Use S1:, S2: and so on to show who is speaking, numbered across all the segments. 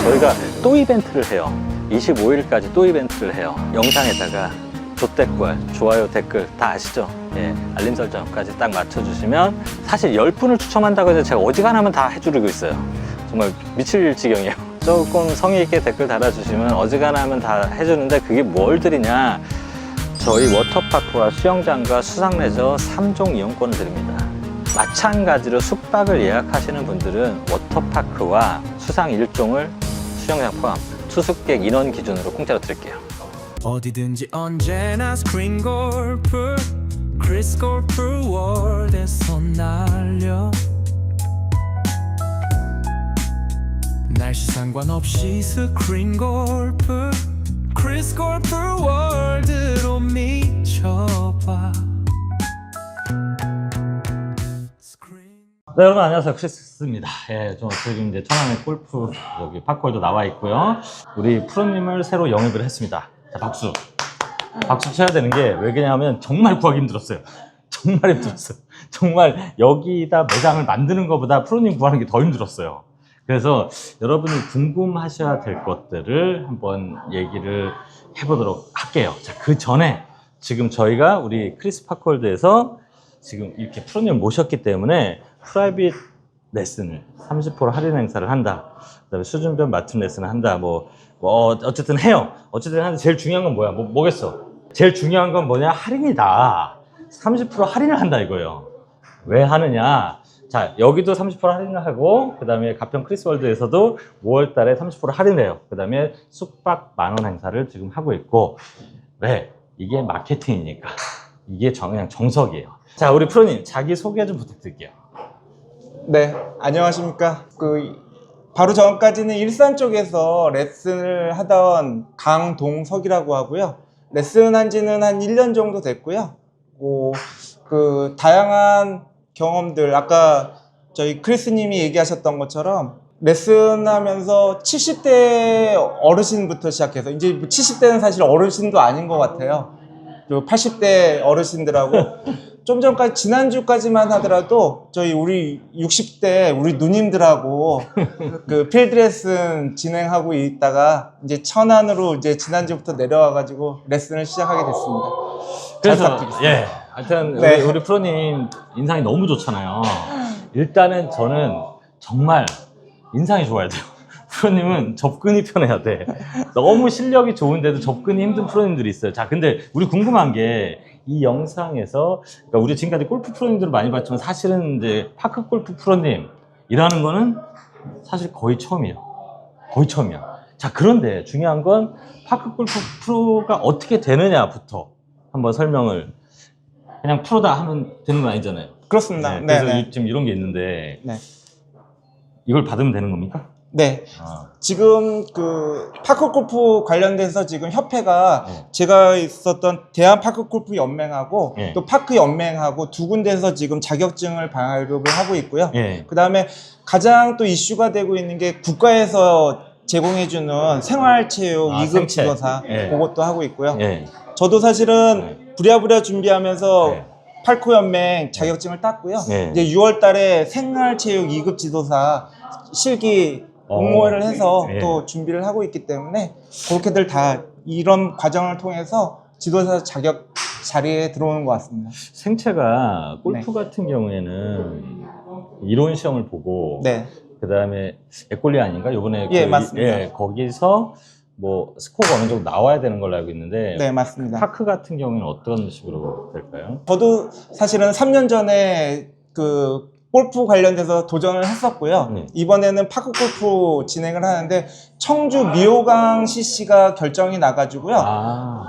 S1: 저희가 또 이벤트를 해요. 25일까지 또 이벤트를 해요. 영상에다가 조댓글, 좋아요, 댓글 다 아시죠? 예, 알림 설정까지 딱 맞춰주시면 사실 10분을 추첨한다고 해서 제가 어지간하면 다 해주고 있어요. 정말 미칠 지경이에요. 조금 성의 있게 댓글 달아주시면 어지간하면 다 해주는데 그게 뭘 드리냐? 저희 워터파크와 수영장과 수상레저 3종 이용권을 드립니다. 마찬가지로 숙박을 예약하시는 분들은 워터파크와 수상 1종을 수영장 포함 투숙객 인원 기준으로 공짜로 드릴게요.
S2: 어디든지 언제나 스크린 골프 크리스 골프 월드에서 날려 날씨 상관없이 스크린 골프 크리스 골프 월드로 미쳐봐.
S1: 네, 여러분 안녕하세요. 크리스입니다. 예, 지금 이제 천안의 골프 여기 파크홀도 나와 있고요. 우리 프로님을 새로 영입을 했습니다. 자, 박수. 박수 쳐야 되는 게 왜 그러냐면 정말 구하기 힘들었어요. 정말 힘들었어요. 정말 여기다 매장을 만드는 것보다 프로님 구하는 게 더 힘들었어요. 그래서 여러분이 궁금하셔야 될 것들을 한번 얘기를 해보도록 할게요. 자, 그 전에 지금 저희가 우리 크리스 파크홀드에서 지금 이렇게 프로님 모셨기 때문에 프라이빗 레슨을 30% 할인 행사를 한다. 그다음에 수준별 맞춤 레슨을 한다. 어쨌든 해요. 어쨌든 하는데 제일 중요한 건 뭐겠어? 제일 중요한 건 뭐냐? 할인이다. 30% 할인을 한다 이거예요. 왜 하느냐? 자, 여기도 30% 할인을 하고, 그 다음에 가평 크리스월드에서도 5월 달에 30% 할인해요. 그 다음에 숙박 만원 행사를 지금 하고 있고, 왜? 이게 마케팅이니까. 이게 그냥 정석이에요. 자, 우리 프로님, 자기 소개 좀 부탁드릴게요.
S3: 네, 안녕하십니까. 바로 전까지는 일산 쪽에서 레슨을 하던 강동석이라고 하고요. 레슨 한 지는 한 1년 정도 됐고요. 다양한 경험들, 아까 저희 크리스님이 얘기하셨던 것처럼 레슨하면서 70대 어르신부터 시작해서 이제 70대는 사실 어르신도 아닌 것 같아요. 그리고 80대 어르신들하고 좀 전까지 지난주까지만 하더라도 우리 60대 우리 누님들하고 그 필드 레슨 진행하고 있다가 이제 천안으로 이제 지난주부터 내려와가지고 레슨을 시작하게 됐습니다.
S1: 그래서 예, 하여튼
S3: 네.
S1: 우리 프로님 인상이 너무 좋잖아요. 일단은 저는 정말 인상이 좋아야 돼요. 프로님은 접근이 편해야 돼. 너무 실력이 좋은데도 접근이 힘든 프로님들이 있어요. 자, 근데 우리 궁금한 게 이 영상에서, 그러니까 우리 지금까지 골프 프로님들을 많이 봤지만 사실은 이제 파크 골프 프로님이라는 거는 사실 거의 처음이에요. 거의 처음이야. 자, 그런데 중요한 건 파크 골프 프로가 어떻게 되느냐부터 한번 설명을. 그냥 프로다 하면 되는 건 아니잖아요.
S3: 그렇습니다.
S1: 네, 그래서
S3: 네.
S1: 지금 이런 게 있는데
S3: 네.
S1: 이걸 받으면 되는 겁니까?
S3: 네. 지금 파크골프 관련돼서 지금 협회가 제가 있었던 대한파크골프 연맹하고 또 파크 연맹하고 두 군데에서 지금 자격증을 발급을 하고 있고요. 그 다음에 가장 또 이슈가 되고 있는 게 국가에서 제공해주는 생활체육 2급 지도사 그것도 하고 있고요. 저도 사실은 부랴부랴 준비하면서 팔코 연맹 자격증을 땄고요. 이제 6월 달에 생활체육 2급 지도사 실기 공모를 해서 또 준비를 하고 있기 때문에 그렇게들 다 이런 과정을 통해서 지도사 자격 자리에 들어오는 것 같습니다.
S1: 생체가 골프 같은 경우에는 이론 시험을 보고 그 다음에 에꼴리 아닌가? 이번에
S3: 맞습니다.
S1: 거기서 뭐 스코어가 어느 정도 나와야 되는 걸로 알고 있는데
S3: 네, 맞습니다.
S1: 파크 같은 경우에는 어떤 식으로 될까요?
S3: 저도 사실은 3년 전에 골프 관련돼서 도전을 했었고요. 이번에는 파크 골프 진행을 하는데 청주 미호강 CC가 결정이 나가지고요.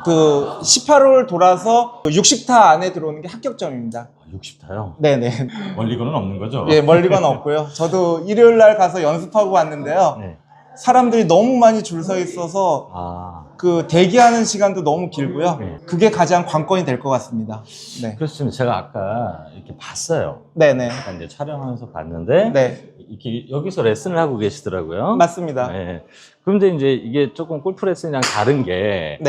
S3: 18홀 돌아서 60타 안에 들어오는 게 합격점입니다.
S1: 60타요?
S3: 네네.
S1: 멀리건은 없는 거죠?
S3: 예, 멀리건 없고요. 저도 일요일 날 가서 연습하고 왔는데요. 사람들이 너무 많이 줄 서 있어서 대기하는 시간도 너무 길고요. 그게 가장 관건이 될 것 같습니다. 네.
S1: 그렇습니다. 제가 아까 이렇게 봤어요.
S3: 네네.
S1: 약간 이제 촬영하면서 봤는데 이렇게 여기서 레슨을 하고 계시더라고요.
S3: 맞습니다.
S1: 그런데 이제 이게 조금 골프 레슨이랑 다른 게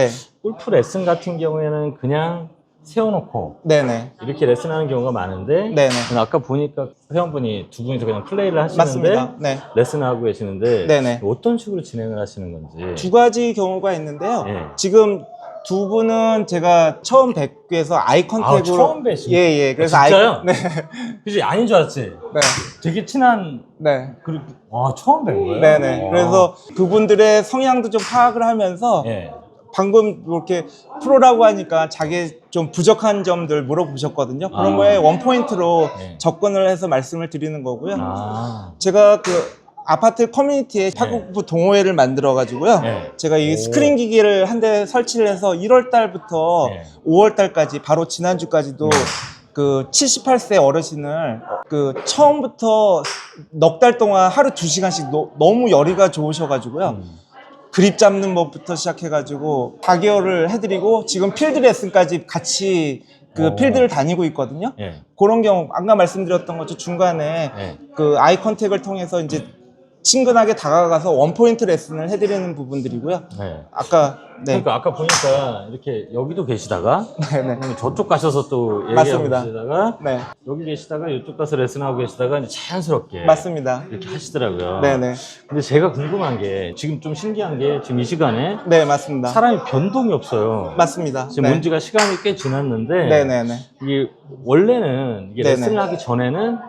S1: 골프 레슨 같은 경우에는 그냥 세워놓고
S3: 네네.
S1: 이렇게 레슨하는 경우가 많은데
S3: 네네.
S1: 아까 보니까 회원분이 두 분이서 그냥 플레이를 하시는데
S3: 맞습니다. 네.
S1: 레슨하고 계시는데
S3: 네네.
S1: 어떤 식으로 진행을 하시는 건지.
S3: 두 가지 경우가 있는데요.
S1: 예.
S3: 지금 두 분은 제가 처음 뵙기에서 아이 컨택으로
S1: 처음 뵈시.
S3: 예. 그래서
S1: 진짜요?
S3: 네.
S1: 그지 아닌 줄 알았지.
S3: 네.
S1: 되게 친한.
S3: 네.
S1: 와 처음 뵌 거예요.
S3: 네네.
S1: 와.
S3: 그래서 그분들의 성향도 좀 파악을 하면서
S1: 예.
S3: 방금 이렇게 프로라고 하니까 자기 좀 부족한 점들 물어보셨거든요. 그런 거에 원포인트로
S1: 네.
S3: 접근을 해서 말씀을 드리는 거고요. 제가 그 아파트 커뮤니티에 파크골프 동호회를 만들어 가지고요.
S1: 네.
S3: 제가 이
S1: 오.
S3: 스크린 기기를 한 대 설치를 해서 1월 달부터
S1: 네.
S3: 5월 달까지 바로 지난주까지도 그 78세 어르신을 그 처음부터 넉 달 동안 하루 2시간씩 너무 열의가 좋으셔가지고요. 그립 잡는 법부터 시작해가지고 4개월을 해드리고 지금 필드 레슨까지 같이 그 필드를 다니고 있거든요.
S1: 예.
S3: 그런 경우 아까 말씀드렸던 것처럼 중간에
S1: 예.
S3: 그 아이 컨택을 통해서 이제 친근하게 다가가서 원포인트 레슨을 해드리는 부분들이고요.
S1: 네.
S3: 아까 네.
S1: 그러니까 아까 보니까 이렇게 여기도 계시다가
S3: 네네.
S1: 저쪽 가셔서 또 얘기하고
S3: 맞습니다.
S1: 계시다가
S3: 네.
S1: 여기 계시다가 이쪽 가서 레슨하고 계시다가 이제 자연스럽게
S3: 맞습니다.
S1: 이렇게 하시더라고요.
S3: 네네.
S1: 근데 제가 궁금한 게 지금 좀 신기한 게 지금 이 시간에
S3: 네, 맞습니다.
S1: 사람이 변동이 없어요.
S3: 맞습니다.
S1: 지금
S3: 네.
S1: 온 지가 시간이 꽤 지났는데
S3: 네네네.
S1: 이게 원래는 이게
S3: 네네.
S1: 레슨을 하기 전에는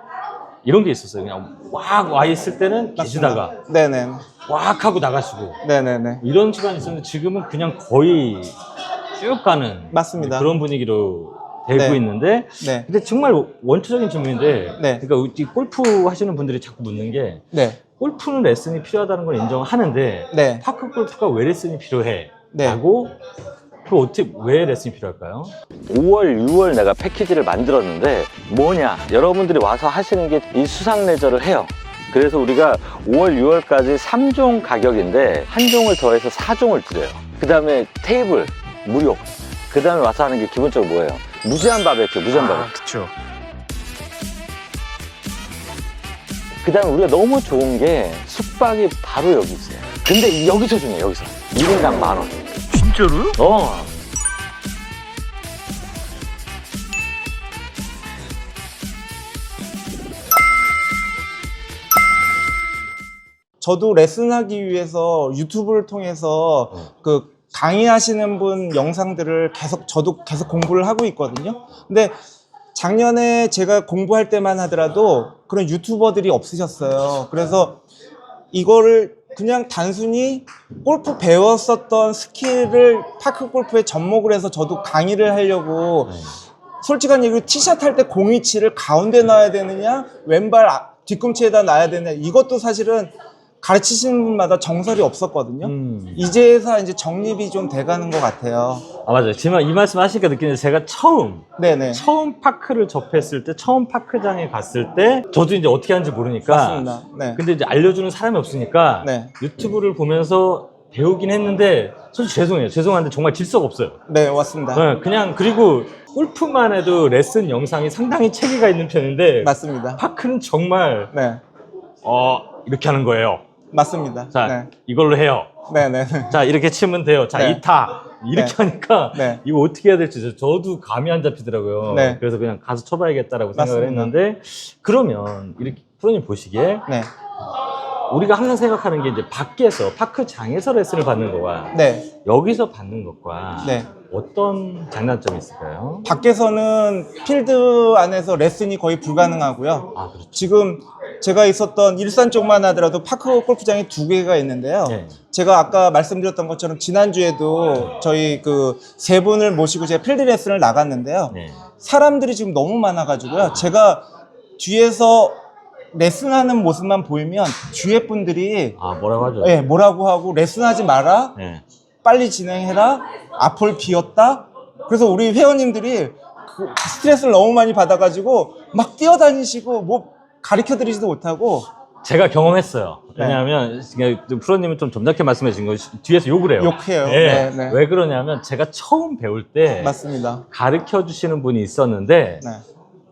S1: 이런 게 있었어요. 그냥 왁 와 있을 때는 계시다가
S3: 네네.
S1: 왁 하고 나가시고
S3: 네네네.
S1: 이런 시간이 있었는데 지금은 그냥 거의 쭉 가는
S3: 맞습니다.
S1: 그런 분위기로 되고
S3: 네.
S1: 있는데
S3: 네.
S1: 근데 정말 원초적인 질문인데
S3: 네.
S1: 그러니까 이 골프 하시는 분들이 자꾸 묻는 게
S3: 네.
S1: 골프는 레슨이 필요하다는 걸 인정하는데
S3: 네.
S1: 파크 골프가 왜 레슨이 필요해?
S3: 네.
S1: 라고 그 어떻게 왜 레슨이 필요할까요?
S4: 5월, 6월 내가 패키지를 만들었는데 뭐냐? 여러분들이 와서 하시는 게 이 수상 레저를 해요. 그래서 우리가 5월, 6월까지 3종 가격인데 한 종을 더해서 4종을 드려요. 그 다음에 테이블 무료. 그 다음에 와서 하는 게 기본적으로 뭐예요? 무제한 바베큐, 무제한 바베큐.
S3: 그쵸.
S4: 그 다음에 우리가 너무 좋은 게 숙박이 바로 여기 있어요. 근데 여기서 중요해요, 여기서. 1인당 10,000원.
S3: 진짜로요? 저도 레슨하기 위해서 유튜브를 통해서 그 강의하시는 분 영상들을 저도 계속 공부를 하고 있거든요. 근데 작년에 제가 공부할 때만 하더라도 그런 유튜버들이 없으셨어요. 그래서 이거를 그냥 단순히 골프 배웠었던 스킬을 파크 골프에 접목을 해서 저도 강의를 하려고 솔직한 얘기로 티샷 할 때 공위치를 가운데 놔야 되느냐 왼발 뒤꿈치에다 놔야 되느냐 이것도 사실은 가르치시는 분마다 정설이 없었거든요. 이제서 이제 정립이 좀 돼가는 것 같아요.
S1: 아 맞아요. 지금 이 말씀 하시니까 느끼는데 제가 처음 파크를 접했을 때 처음 파크장에 갔을 때 저도 이제 어떻게 하는지 모르니까
S3: 맞습니다. 네.
S1: 근데 이제 알려주는 사람이 없으니까
S3: 네.
S1: 유튜브를 보면서 배우긴 했는데 솔직히 죄송해요. 죄송한데 정말 질서가 없어요.
S3: 네, 맞습니다.
S1: 네, 그냥 그리고 골프만 해도 레슨 영상이 상당히 체계가 있는 편인데
S3: 맞습니다.
S1: 파크는 정말
S3: 네,
S1: 이렇게 하는 거예요.
S3: 맞습니다.
S1: 자
S3: 네,
S1: 이걸로 해요.
S3: 네, 네.
S1: 자 이렇게 치면 돼요. 자
S3: 네.
S1: 2타 이렇게
S3: 네.
S1: 하니까
S3: 네.
S1: 이거 어떻게 해야 될지 저도 감이 안 잡히더라고요.
S3: 네.
S1: 그래서 그냥 가서 쳐봐야겠다라고 생각을
S3: 맞습니다.
S1: 했는데 그러면 이렇게 프로님 보시기에
S3: 네,
S1: 우리가 항상 생각하는 게 이제 밖에서 파크장에서 레슨을 받는 거와
S3: 네,
S1: 여기서 받는 것과
S3: 네.
S1: 어떤 장단점이 있을까요?
S3: 밖에서는 필드 안에서 레슨이 거의 불가능하고요.
S1: 아 그렇죠.
S3: 지금 제가 있었던 일산 쪽만 하더라도 파크 골프장이 2개가 있는데요.
S1: 네.
S3: 제가 아까 말씀드렸던 것처럼 지난주에도 저희 그 3분을 모시고 제가 필드 레슨을 나갔는데요.
S1: 네.
S3: 사람들이 지금 너무 많아가지고요. 제가 뒤에서 레슨하는 모습만 보이면 뒤에 분들이
S1: 아 뭐라고 하죠?
S3: 네, 뭐라고 하고 레슨하지 마라.
S1: 네.
S3: 빨리 진행해라. 앞을 비웠다. 그래서 우리 회원님들이 그 스트레스를 너무 많이 받아가지고 막 뛰어다니시고 뭐 가르쳐드리지도 못하고.
S1: 제가 경험했어요.
S3: 네.
S1: 왜냐하면 프로님은 좀 점잖게 말씀해 주신 거 뒤에서 욕을 해요.
S3: 욕해요.
S1: 네.
S3: 네, 네.
S1: 왜 그러냐면 제가 처음 배울 때
S3: 맞습니다.
S1: 가르쳐 주시는 분이 있었는데
S3: 네,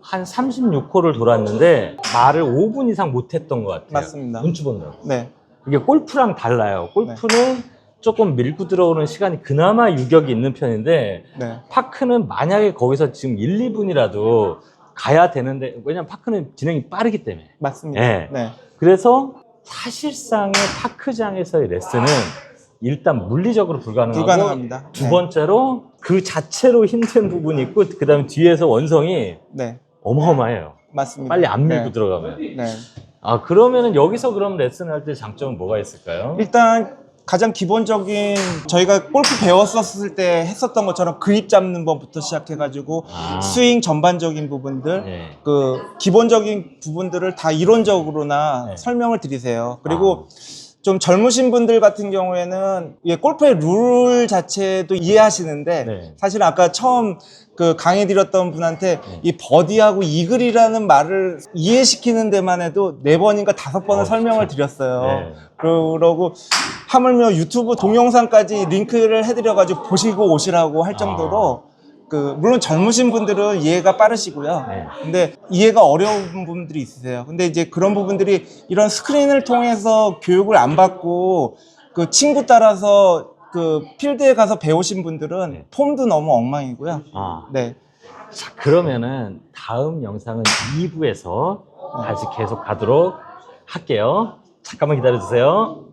S1: 한 36호를 돌았는데 말을 5분 이상 못했던 것 같아요.
S3: 맞습니다.
S1: 눈치 보느라고.
S3: 네,
S1: 이게 골프랑 달라요. 골프는 조금 밀고 들어오는 시간이 그나마 유격이 있는 편인데
S3: 네.
S1: 파크는 만약에 거기서 지금 1, 2분이라도 가야 되는데 왜냐면 파크는 진행이 빠르기 때문에
S3: 맞습니다.
S1: 네.
S3: 네.
S1: 그래서 사실상의 파크장에서의 레슨은 일단 물리적으로
S3: 불가능합니다.
S1: 두
S3: 네.
S1: 번째로 그 자체로 힘든 부분이 있고 그 다음에 뒤에서 원성이
S3: 네.
S1: 어마어마해요.
S3: 맞습니다.
S1: 빨리 안 밀고
S3: 네.
S1: 들어가면.
S3: 네.
S1: 아 그러면은 여기서 그럼 레슨을 할 때 장점은 뭐가 있을까요?
S3: 일단 가장 기본적인 저희가 골프 배웠었을 때 했었던 것처럼 그립 잡는 법부터 시작해가지고
S1: 아.
S3: 스윙 전반적인 부분들
S1: 네.
S3: 그 기본적인 부분들을 다 이론적으로나
S1: 네.
S3: 설명을 드리세요. 그리고 좀 젊으신 분들 같은 경우에는 이 골프의 룰 자체도 이해하시는데
S1: 네.
S3: 사실 아까 처음 그 강의 드렸던 분한테 이 버디하고 이글이라는 말을 이해시키는 데만 해도 4번인가 5번을 설명을 드렸어요.
S1: 네.
S3: 그러고 하물며 유튜브 동영상까지 링크를 해드려가지고 보시고 오시라고 할 정도로 그 물론 젊으신 분들은 이해가 빠르시고요.
S1: 네.
S3: 근데 이해가 어려운 부분들이 있으세요. 근데 이제 그런 부분들이 이런 스크린을 통해서 교육을 안 받고 그 친구 따라서 그 필드에 가서 배우신 분들은
S1: 네.
S3: 폼도 너무 엉망이고요.
S1: 아.
S3: 네.
S1: 자, 그러면은 다음 영상은 2부에서 다시 계속 가도록 할게요. 잠깐만 기다려주세요.